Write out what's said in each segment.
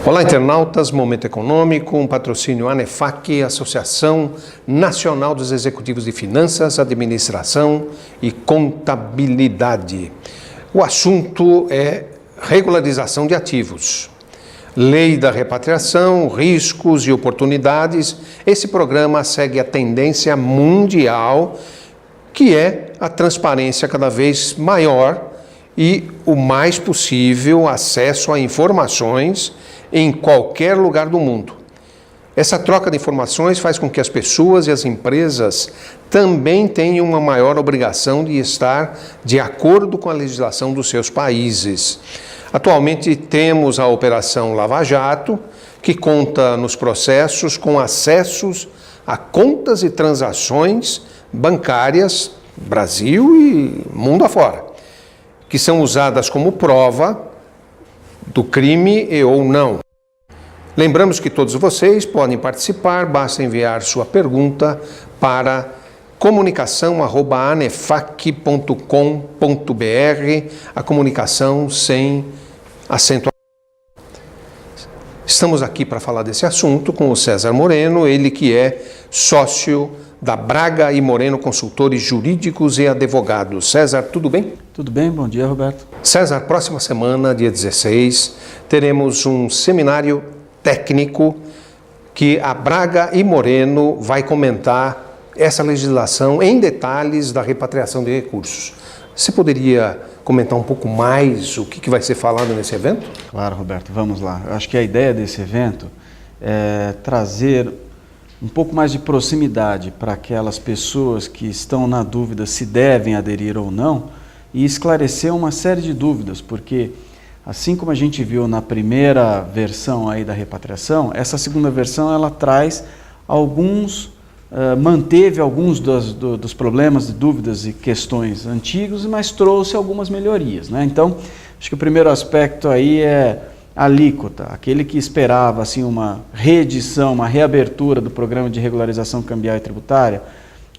Olá, internautas, Momento Econômico, um patrocínio ANEFAC, Associação Nacional dos Executivos de Finanças, Administração e Contabilidade. O assunto é regularização de ativos. Lei da repatriação, riscos e oportunidades. Esse programa segue a tendência mundial, que é a transparência cada vez maior e o mais possível acesso a informações em qualquer lugar do mundo. Essa troca de informações faz com que as pessoas e as empresas também tenham uma maior obrigação de estar de acordo com a legislação dos seus países. Atualmente temos a Operação Lava Jato, que conta nos processos com acessos a contas e transações bancárias, Brasil e mundo afora, que são usadas como prova do crime e ou não. Lembramos que todos vocês podem participar, basta enviar sua pergunta para comunicação@anefac.com.br, a comunicação sem acento. Estamos aqui para falar desse assunto com o César Moreno, ele que é sócio da Braga e Moreno Consultores Jurídicos e Advogados. César, tudo bem? Tudo bem, bom dia, Roberto. César, próxima semana, dia 16, teremos um seminário técnico que a Braga e Moreno vai comentar essa legislação em detalhes da repatriação de recursos. Você poderia comentar um pouco mais o que vai ser falado nesse evento? Claro, Roberto, vamos lá. Eu acho que a ideia desse evento é trazer um pouco mais de proximidade para aquelas pessoas que estão na dúvida se devem aderir ou não e esclarecer uma série de dúvidas, porque assim como a gente viu na primeira versão aí da repatriação, essa segunda versão ela traz manteve alguns dos problemas, de dúvidas e questões antigos, mas trouxe algumas melhorias, né? Então, acho que o primeiro aspecto aí é a alíquota. Aquele que esperava assim, uma reedição, uma reabertura do programa de regularização cambial e tributária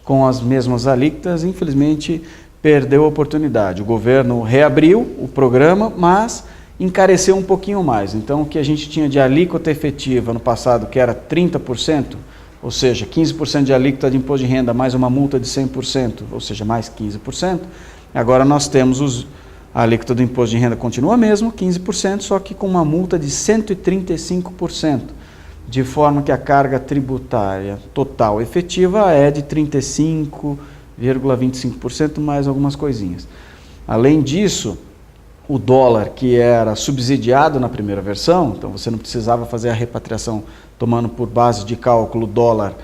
com as mesmas alíquotas, infelizmente perdeu a oportunidade. O governo reabriu o programa, mas encareceu um pouquinho mais. Então, o que a gente tinha de alíquota efetiva no passado, que era 30%, ou seja, 15% de alíquota de imposto de renda, mais uma multa de 100%, ou seja, mais 15%, agora nós temos a alíquota do imposto de renda continua mesmo, 15%, só que com uma multa de 135%, de forma que a carga tributária total efetiva é de 35,25%, mais algumas coisinhas. Além disso, o dólar que era subsidiado na primeira versão, então você não precisava fazer a repatriação tomando por base de cálculo o dólar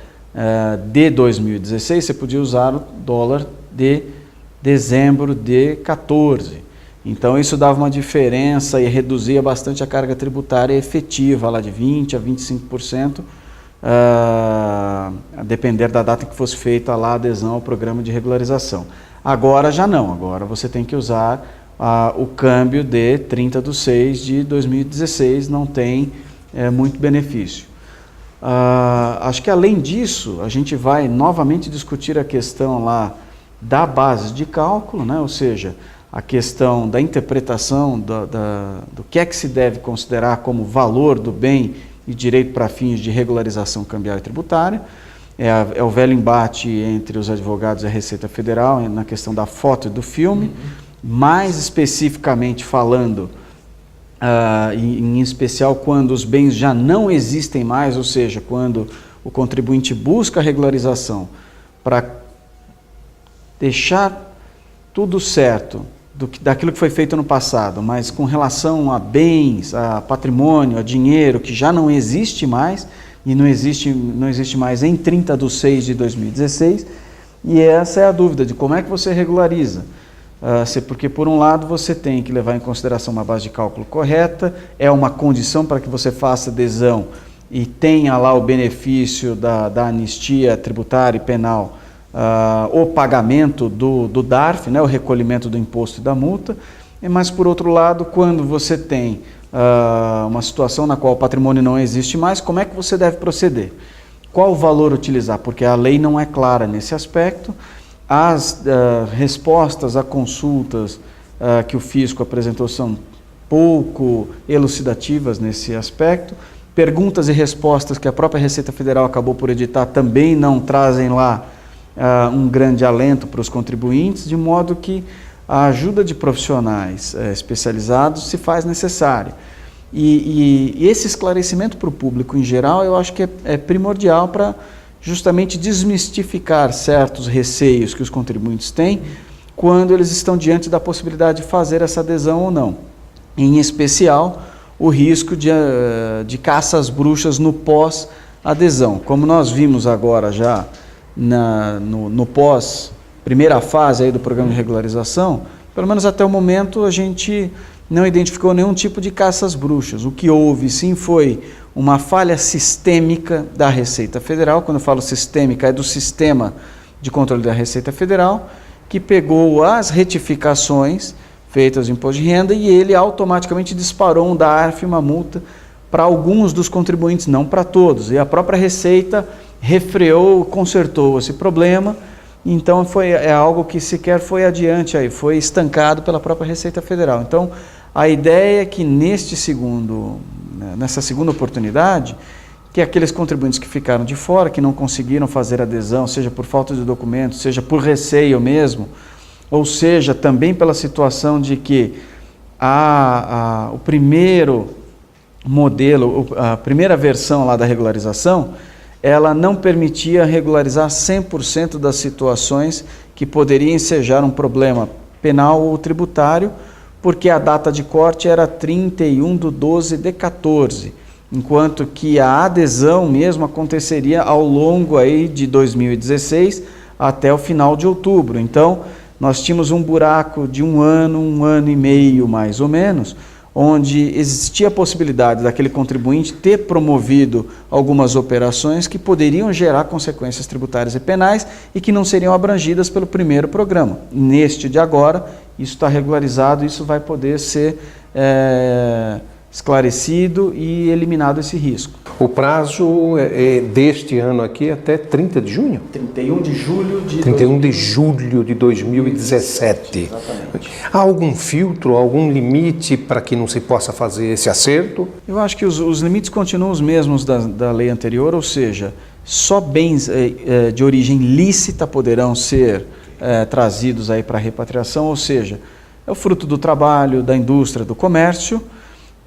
de 2016, você podia usar o dólar de dezembro de 14. Então isso dava uma diferença e reduzia bastante a carga tributária efetiva, lá de 20% a 25%, a depender da data que fosse feita lá a adesão ao programa de regularização. Agora já não, agora você tem que usar o câmbio de 30/6 de 2016, não tem muito benefício. Acho que além disso, a gente vai novamente discutir a questão lá da base de cálculo, né? Ou seja, a questão da interpretação do que é que se deve considerar como valor do bem e direito para fins de regularização cambial e tributária. É o velho embate entre os advogados e a Receita Federal na questão da foto e do filme. Mais especificamente falando, em especial quando os bens já não existem mais, ou seja, quando o contribuinte busca a regularização para deixar tudo certo daquilo que foi feito no passado, mas com relação a bens, a patrimônio, a dinheiro que já não existe mais, e não existe mais em 30/6 de 2016, e essa é a dúvida de como é que você regulariza. Porque por um lado você tem que levar em consideração uma base de cálculo correta, é uma condição para que você faça adesão e tenha lá o benefício da anistia tributária e penal, o pagamento do DARF, né, o recolhimento do imposto e da multa, mas por outro lado, quando você tem uma situação na qual o patrimônio não existe mais, como é que você deve proceder? Qual o valor utilizar? Porque a lei não é clara nesse aspecto. As respostas a consultas que o fisco apresentou são pouco elucidativas nesse aspecto. Perguntas e respostas que a própria Receita Federal acabou por editar também não trazem lá um grande alento para os contribuintes, de modo que a ajuda de profissionais especializados se faz necessária. E esse esclarecimento para o público em geral, eu acho que é primordial para justamente desmistificar certos receios que os contribuintes têm quando eles estão diante da possibilidade de fazer essa adesão ou não. Em especial, o risco de caça às bruxas no pós-adesão. Como nós vimos agora já no pós-primeira fase aí do programa de regularização, pelo menos até o momento a gente não identificou nenhum tipo de caça às bruxas. O que houve, sim, foi uma falha sistêmica da Receita Federal. Quando eu falo sistêmica, é do sistema de controle da Receita Federal, que pegou as retificações feitas no imposto de renda e ele automaticamente disparou um DARF, uma multa, para alguns dos contribuintes, não para todos. E a própria Receita refreou, consertou esse problema. Então é algo que sequer foi adiante, aí, foi estancado pela própria Receita Federal. Então a ideia é que nessa segunda oportunidade, que aqueles contribuintes que ficaram de fora, que não conseguiram fazer adesão, seja por falta de documentos, seja por receio mesmo, ou seja, também pela situação de que o primeiro modelo, a primeira versão lá da regularização, ela não permitia regularizar 100% das situações que poderiam ensejar um problema penal ou tributário, porque a data de corte era 31/12/14, enquanto que a adesão mesmo aconteceria ao longo aí de 2016 até o final de outubro. Então, nós tínhamos um buraco de um ano e meio mais ou menos, onde existia a possibilidade daquele contribuinte ter promovido algumas operações que poderiam gerar consequências tributárias e penais e que não seriam abrangidas pelo primeiro programa. Neste de agora, isso está regularizado, isso vai poder ser esclarecido e eliminado esse risco. O prazo é deste ano aqui até 30 de junho? 31 de julho de 31 de julho de 2017. Exatamente. Há algum filtro, algum limite para que não se possa fazer esse acerto? Eu acho que os limites continuam os mesmos da lei anterior, ou seja, só bens de origem lícita poderão ser trazidos aí para repatriação, ou seja, é o fruto do trabalho, da indústria, do comércio.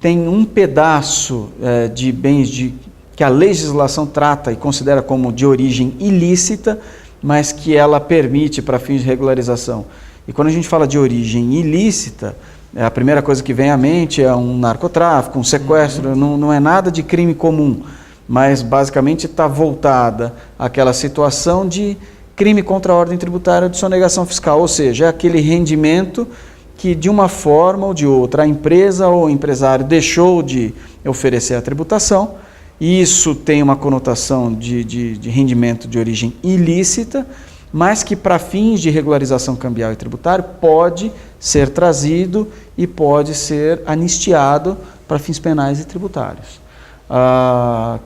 Tem um pedaço de bens que a legislação trata e considera como de origem ilícita, mas que ela permite para fins de regularização. E quando a gente fala de origem ilícita, a primeira coisa que vem à mente é um narcotráfico, um sequestro, não é nada de crime comum, mas basicamente está voltada àquela situação de crime contra a ordem tributária de sonegação fiscal, ou seja, é aquele rendimento que de uma forma ou de outra a empresa ou o empresário deixou de oferecer a tributação. Isso tem uma conotação de rendimento de origem ilícita, mas que para fins de regularização cambial e tributário pode ser trazido e pode ser anistiado para fins penais e tributários.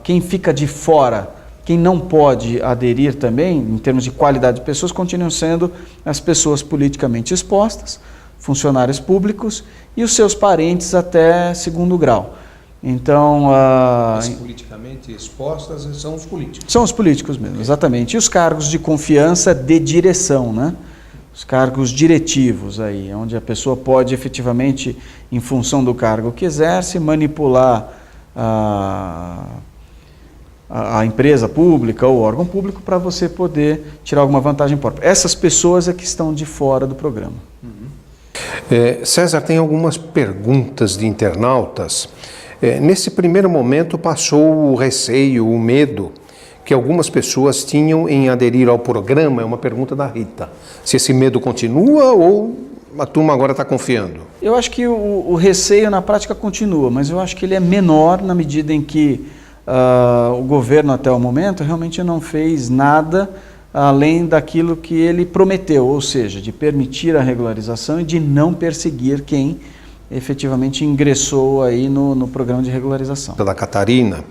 Quem fica de fora, quem não pode aderir também, em termos de qualidade de pessoas, continuam sendo as pessoas politicamente expostas, funcionários públicos e os seus parentes até segundo grau. Então, as politicamente expostas são os políticos. São os políticos mesmo, exatamente. E os cargos de confiança de direção, né? Os cargos diretivos aí, onde a pessoa pode efetivamente, em função do cargo que exerce, manipular a empresa pública ou órgão público para você poder tirar alguma vantagem própria. Essas pessoas é que estão de fora do programa. César, tem algumas perguntas de internautas. Nesse primeiro momento passou o receio, o medo que algumas pessoas tinham em aderir ao programa. É uma pergunta da Rita. Se esse medo continua ou a turma agora está confiando? Eu acho que o receio na prática continua, mas eu acho que ele é menor na medida em que o governo até o momento realmente não fez nada além daquilo que ele prometeu, ou seja, de permitir a regularização e de não perseguir quem efetivamente ingressou aí no programa de regularização. Da Catarina,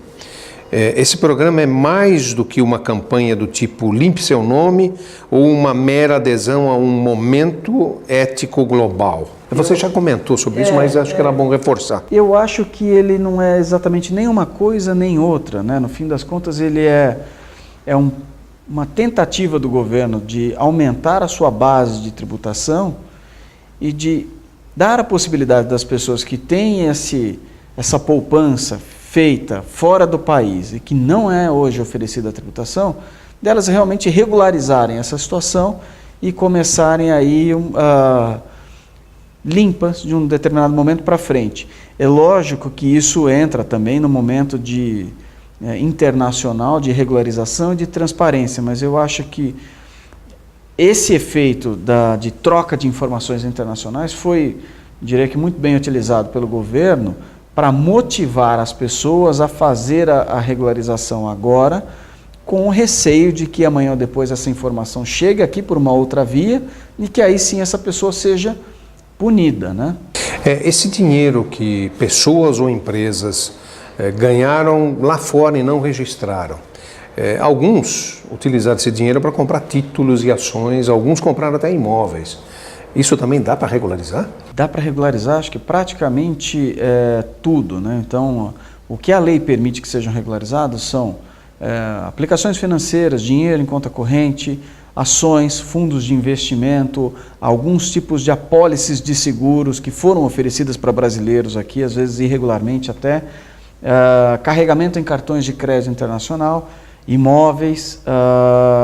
Esse programa é mais do que uma campanha do tipo limpe seu nome ou uma mera adesão a um momento ético global. Você já comentou sobre isso, mas acho que era bom reforçar. Eu acho que ele não é exatamente nem uma coisa nem outra, né? No fim das contas, ele é uma tentativa do governo de aumentar a sua base de tributação e de dar a possibilidade das pessoas que têm essa poupança feita fora do país e que não é hoje oferecida a tributação, delas realmente regularizarem essa situação e começarem aí limpas de um determinado momento para frente. É lógico que isso entra também no momento internacional de regularização e de transparência, mas eu acho que esse efeito de troca de informações internacionais foi, diria que muito bem utilizado pelo governo para motivar as pessoas a fazer a regularização agora, com o receio de que amanhã ou depois essa informação chegue aqui por uma outra via e que aí sim essa pessoa seja punida, né? Esse dinheiro que pessoas ou empresas ganharam lá fora e não registraram. Alguns utilizaram esse dinheiro para comprar títulos e ações, alguns compraram até imóveis. Isso também dá para regularizar? Dá para regularizar, acho que praticamente tudo, né? Então, o que a lei permite que sejam regularizados são aplicações financeiras, dinheiro em conta corrente, ações, fundos de investimento, alguns tipos de apólices de seguros que foram oferecidas para brasileiros aqui, às vezes irregularmente até, carregamento em cartões de crédito internacional, imóveis,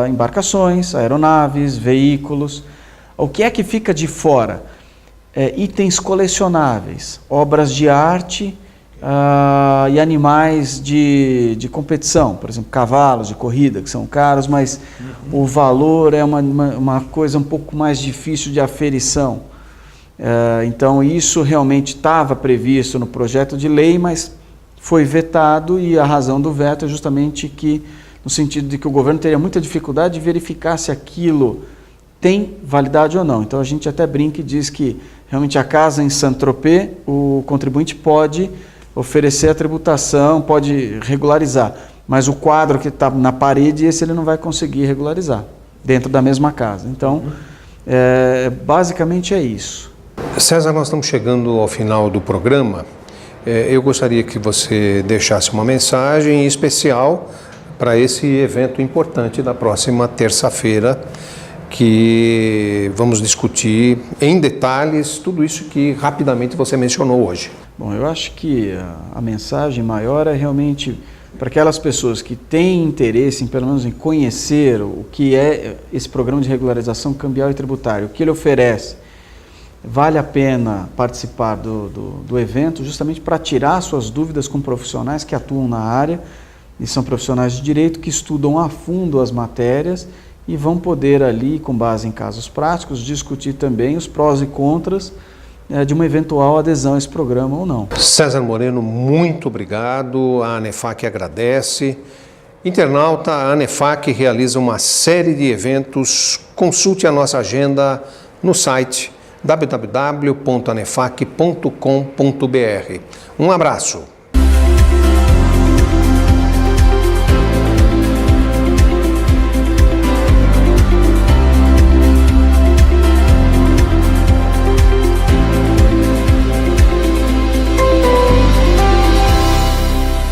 embarcações, aeronaves, veículos. O que é que fica de fora? Itens colecionáveis, obras de arte e animais de competição, por exemplo, cavalos de corrida, que são caros, mas o valor é uma coisa um pouco mais difícil de aferição. Então, isso realmente estava previsto no projeto de lei, mas foi vetado, e a razão do veto é justamente no sentido de que o governo teria muita dificuldade de verificar se aquilo tem validade ou não. Então a gente até brinca e diz que realmente a casa em Saint-Tropez, o contribuinte pode oferecer a tributação, pode regularizar, mas o quadro que está na parede, esse ele não vai conseguir regularizar dentro da mesma casa. Então, basicamente é isso. César, nós estamos chegando ao final do programa. Eu gostaria que você deixasse uma mensagem especial para esse evento importante da próxima terça-feira, que vamos discutir em detalhes tudo isso que rapidamente você mencionou hoje. Bom, eu acho que a mensagem maior é realmente para aquelas pessoas que têm interesse em, pelo menos, em conhecer o que é esse programa de regularização cambial e tributário, o que ele oferece. Vale a pena participar do evento justamente para tirar suas dúvidas com profissionais que atuam na área, e são profissionais de direito que estudam a fundo as matérias e vão poder ali, com base em casos práticos, discutir também os prós e contras de uma eventual adesão a esse programa ou não. César Moreno, muito obrigado. A ANEFAC agradece. Internauta, a ANEFAC realiza uma série de eventos. Consulte a nossa agenda no site www.anefac.com.br. Um abraço.